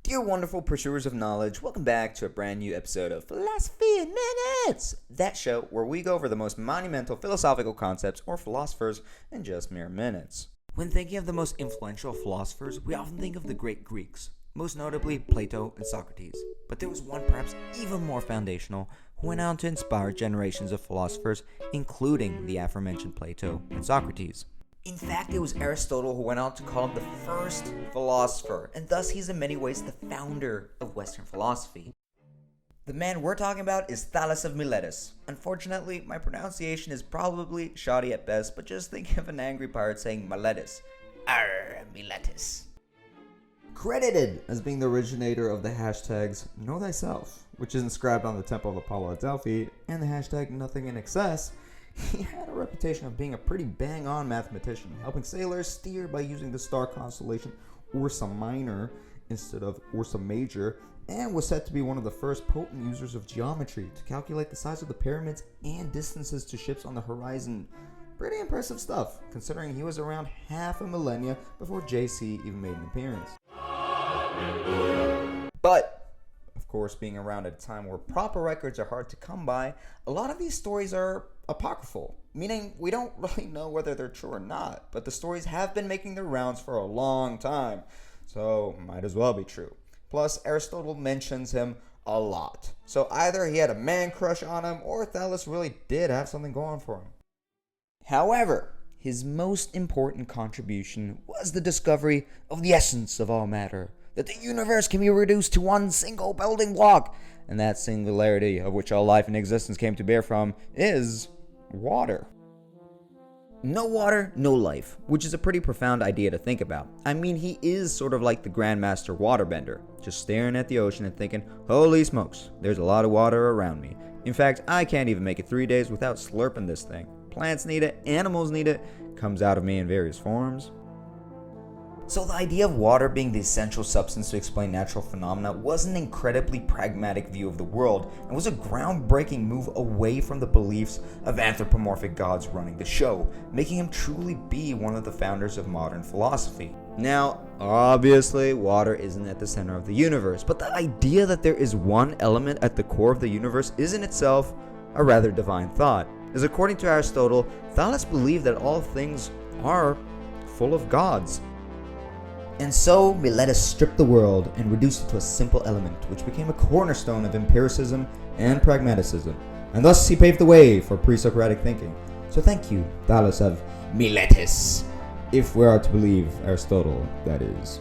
Dear wonderful pursuers of knowledge, welcome back to a brand new episode of Philosophy in Minutes! That show where we go over the most monumental philosophical concepts or philosophers in just mere minutes. When thinking of the most influential philosophers, we often think of the great Greeks, most notably Plato and Socrates. But there was one perhaps even more foundational who went on to inspire generations of philosophers, including the aforementioned Plato and Socrates. In fact, it was Aristotle who went on to call him the first philosopher, and thus he's in many ways the founder of Western philosophy. The man we're talking about is Thales of Miletus. Unfortunately, my pronunciation is probably shoddy at best, but just think of an angry pirate saying Miletus. Arr, Miletus. Credited as being the originator of the hashtags Know Thyself, which is inscribed on the Temple of Apollo at Delphi, and the hashtag Nothing in Excess, he had a reputation of being a pretty bang-on mathematician, helping sailors steer by using the star constellation Ursa Minor instead of Ursa Major, and was said to be one of the first potent users of geometry to calculate the size of the pyramids and distances to ships on the horizon. Pretty impressive stuff, considering he was around half a millennia before JC even made an appearance. But of course, being around at a time where proper records are hard to come by, a lot of these stories are apocryphal, meaning we don't really know whether they're true or not, but the stories have been making their rounds for a long time, so might as well be true. Plus, Aristotle mentions him a lot, so either he had a man crush on him, or Thales really did have something going for him. However, his most important contribution was the discovery of the essence of all matter, that the universe can be reduced to one single building block, and that singularity of which all life and existence came to bear from is water. No water, no life, which is a pretty profound idea to think about. I mean, he is sort of like the Grandmaster Waterbender, just staring at the ocean and thinking, holy smokes, there's a lot of water around me. In fact, I can't even make it 3 days without slurping this thing. Plants need it, animals need it, comes out of me in various forms. So the idea of water being the essential substance to explain natural phenomena was an incredibly pragmatic view of the world, and was a groundbreaking move away from the beliefs of anthropomorphic gods running the show, making him truly be one of the founders of modern philosophy. Now, obviously, water isn't at the center of the universe, but the idea that there is one element at the core of the universe is in itself a rather divine thought, as according to Aristotle, Thales believed that all things are full of gods. And so, Miletus stripped the world and reduced it to a simple element, which became a cornerstone of empiricism and pragmaticism, and thus he paved the way for pre-Socratic thinking. So thank you, Thales of Miletus, if we are to believe Aristotle, that is.